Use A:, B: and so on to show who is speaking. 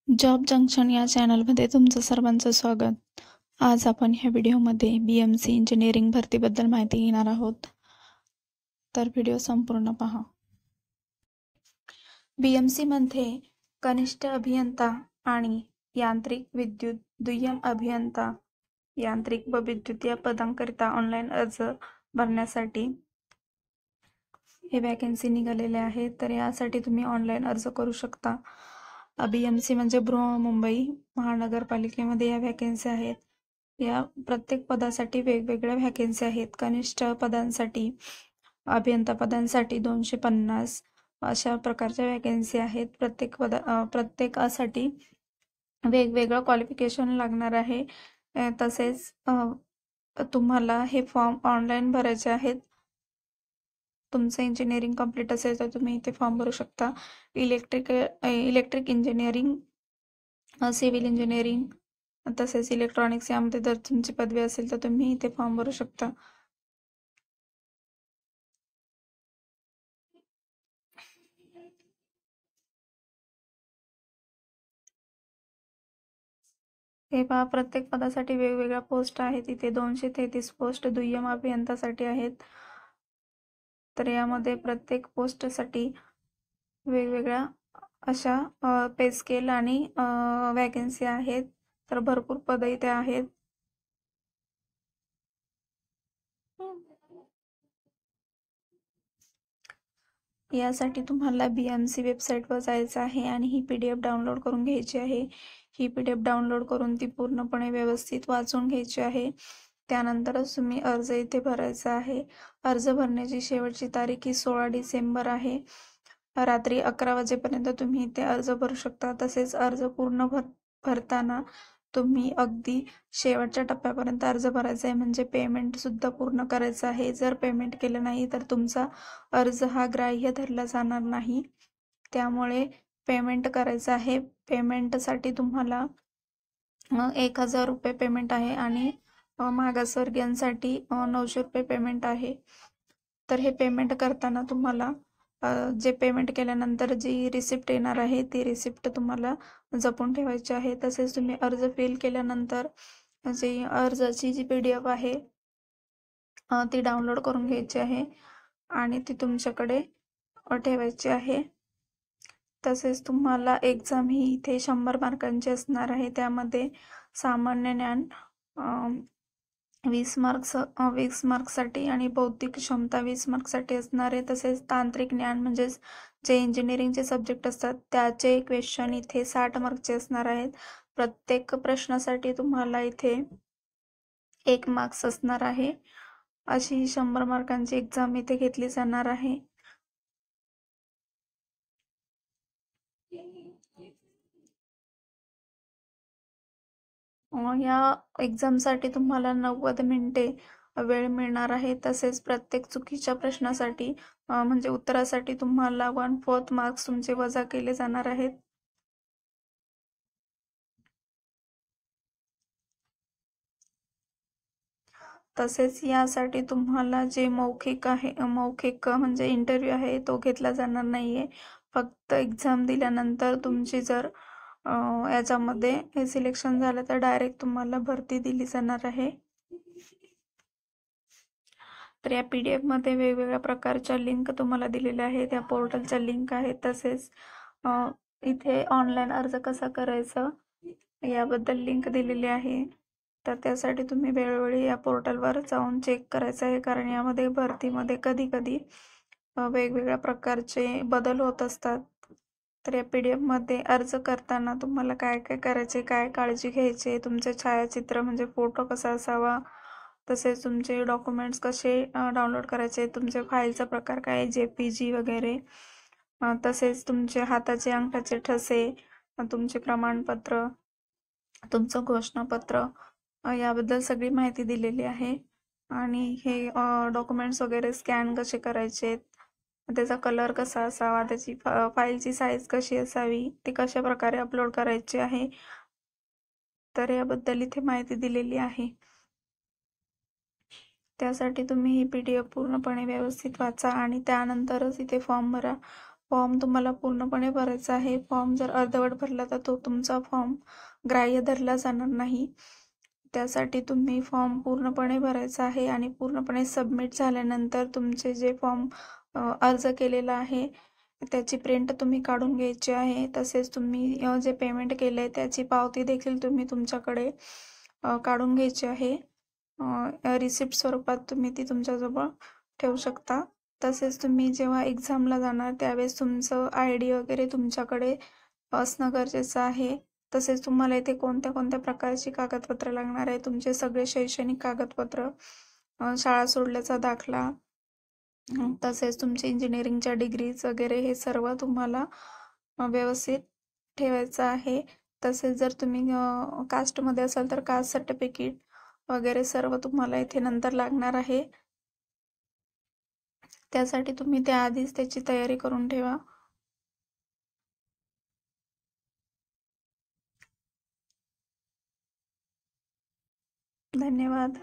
A: Job junction या चॅनलमध्ये तुमचं सर्वांचं स्वागत. आज आपण ह्या व्हिडिओमध्ये BMC इंजिनिअरिंग भरतीबद्दल माहिती घेणार आहोत. तर व्हिडिओ संपूर्ण पहा. BMC मध्ये कनिष्ठ अभियंता आणि यांत्रिक विद्युत दुय्यम अभियंता यांत्रिक व विद्युत या पदांकरिता ऑनलाईन अर्ज भरण्यासाठी हे वॅकन्सी निघालेले आहेत. तर यासाठी तुम्ही ऑनलाईन अर्ज करू शकता. BMC म्हणजे बृहन्मुंबई महानगरपालिकेमध्ये या वॅकन्सी आहेत. या प्रत्येक पदासाठी वेगवेगळ्या वॅकन्सी आहेत. कनिष्ठ पदांसाठी, अभियंता पदांसाठी 250 अशा प्रकारच्या वॅकन्सी आहेत. प्रत्येकासाठी वेगवेगळं क्वालिफिकेशन लागणार आहे. तसेच तुम्हाला हे फॉर्म ऑनलाईन भरायचे आहेत. तुमचं इंजिनिअरिंग कंप्लीट असेल तर तुम्ही इथे फॉर्म भरू शकता. इलेक्ट्रिक इंजिनिअरिंग, सिव्हिल इंजिनिअरिंग तसेच इलेक्ट्रॉनिक्स यामध्ये जर तुमची पदवी असेल तर तुम्ही इथे फॉर्म भरू शकता. हे पहा, प्रत्येक पदासाठी वेगवेगळ्या पोस्ट आहेत. इथे 233 पोस्ट दुय्यम अभियंतासाठी आहेत. तर यामध्ये प्रत्येक पोस्टसाठी वेगवेगळ्या अशा पे स्केल आणि वॅकन्सी आहेत. तर भरपूर पदं इथे आहेत. यासाठी तुम्हाला BMC वेबसाईटवर जायचं आहे आणि ही PDF डाउनलोड करून घ्यायची आहे. ही PDF डाउनलोड करून ती पूर्णपणे व्यवस्थित वाचून घ्यायची आहे. त्यानंतरच तुम्ही अर्ज इथे भरायचा आहे. अर्ज भरण्याची शेवटची तारीख ही 16 डिसेंबर आहे. रात्री 11 वाजेपर्यंत तुम्ही इथे अर्ज भरू शकता. तसेच अर्ज पूर्ण भरताना तुम्ही अगदी शेवटच्या टप्प्यापर्यंत अर्ज भरायचा आहे, म्हणजे पेमेंट सुद्धा पूर्ण करायचं आहे. जर पेमेंट केलं नाही तर तुमचा अर्ज हा ग्राह्य धरला जाणार नाही. त्यामुळे पेमेंट करायचं आहे. पेमेंटसाठी तुम्हाला 1000 रुपये पेमेंट आहे आणि मागासवर्गीयांसाठी 900 रुपये पेमेंट आहे. तर हे पेमेंट करताना तुम्हाला जे पेमेंट केल्यानंतर जी रिसिप्ट येणार आहे ती रिसिप्ट तुम्हाला जपून ठेवायची आहे. तसेच तुम्ही अर्ज फिल केल्यानंतर जी अर्जाची जी PDF आहे ती डाउनलोड करून घ्यायची आहे आणि ती तुमच्याकडे ठेवायची आहे. तसेच तुम्हाला एक्झाम ही इथे 100 मार्कांची असणार आहे. त्यामध्ये सामान्य ज्ञान 20 मार्क्ससाठी आणि बौद्धिक क्षमता 20 मार्क्ससाठी असणार आहे. तसेच तांत्रिक ज्ञान म्हणजेच जे इंजिनिअरिंगचे सब्जेक्ट असतात त्याचे क्वेश्चन इथे 60 मार्कचे असणार आहेत. प्रत्येक प्रश्नासाठी तुम्हाला इथे 1 मार्क्स असणार आहे. अशी 100 मार्कांची एक्झाम इथे घेतली जाणार आहे. या एक्झामसाठी तुम्हाला 90 मिनिटे वेळ मिळणार आहे. तसेच प्रत्येक चुकीच्या प्रश्नासाठी म्हणजे उत्तरासाठी तुम्हाला 1/4 मार्क्स तुमचे वजा केले जाणार आहेत. तसेच यासाठी तुम्हाला जे मौखिक म्हणजे इंटरव्ह्यू आहे तो घेतला जाणार नाहीये. फक्त एक्झाम दिल्यानंतर तुमची जर याच्यामध्ये सिलेक्शन झालं तर डायरेक्ट तुम्हाला भरती दिली जाणार आहे. तर या PDF मध्ये वेगवेगळ्या प्रकारच्या लिंक तुम्हाला दिलेल्या आहेत. त्या पोर्टलच्या लिंक आहेत. तसेच इथे ऑनलाईन अर्ज कसा करायचा याबद्दल लिंक दिलेली आहे. तर त्यासाठी तुम्ही वेळोवेळी या पोर्टलवर जाऊन चेक करायचं आहे, कारण यामध्ये भरतीमध्ये कधी कधी वेगवेगळ्या प्रकारचे बदल होत असतात. तर या PDF मध्ये अर्ज करताना तुम्हाला काय काय करायचे, काय काळजी घ्यायची, तुमचे छायाचित्र म्हणजे फोटो कसा असावा, तसेच तुमचे डॉक्युमेंट्स कसे डाउनलोड करायचे, तुमच्या फाईलचा प्रकार काय, JPG वगैरे, तसेच तुमचे हाताचे अंगठाचे ठसे, तुमचे प्रमाणपत्र, तुमचं घोषणापत्र याबद्दल सगळी माहिती दिलेली आहे. आणि हे डॉक्युमेंट्स वगैरे स्कॅन कसे करायचे, त्याचा कलर कसा असावा, त्याची फाईलची साईज कशी असावी, ते कशा प्रकारे अपलोड करायचे आहे, तर याबद्दल इथे माहिती दिलेली आहे. त्यासाठी तुम्ही ही PDF पूर्णपणे व्यवस्थित वाचा आणि त्यानंतरच इथे फॉर्म भरा. फॉर्म तुम्हाला पूर्णपणे भरायचा आहे. फॉर्म जर अर्धवट भरला तर तो तुमचा फॉर्म ग्राह्य धरला जाणार नाही. त्यासाठी तुम्ही फॉर्म पूर्णपणे भरायचा आहे आणि पूर्णपणे सबमिट झाल्यानंतर तुमचे जे फॉर्म अर्ज केलेला आहे त्याची प्रिंट तुम्ही काढून घ्यायची आहे. तसेच तुम्ही जे पेमेंट केलं आहे त्याची पावती देखील तुम्ही तुमच्याकडे काढून घ्यायची आहे. रिसिप्ट स्वरूपात तुम्ही ती तुमच्याजवळ ठेवू शकता. तसेच तुम्ही जेव्हा एक्झामला जाणार त्यावेळेस तुमचं ID वगैरे तुमच्याकडे असणं गरजेचं आहे. तसेच तुम्हाला इथे कोणत्या कोणत्या प्रकारची कागदपत्र लागणार आहे, तुमचे सगळे शैक्षणिक कागदपत्र, शाळा सोडल्याचा दाखला, तसेच तुमचे इंजिनिअरिंगच्या डिग्रीज वगैरे हे सर्व तुम्हाला व्यवस्थित ठेवायचं आहे. तसेच जर तुम्ही कास्टमध्ये असाल तर कास्ट सर्टिफिकेट वगैरे सर्व तुम्हाला इथे नंतर लागणार आहे. त्यासाठी तुम्ही त्याआधीच त्याची तयारी करून ठेवा. धन्यवाद.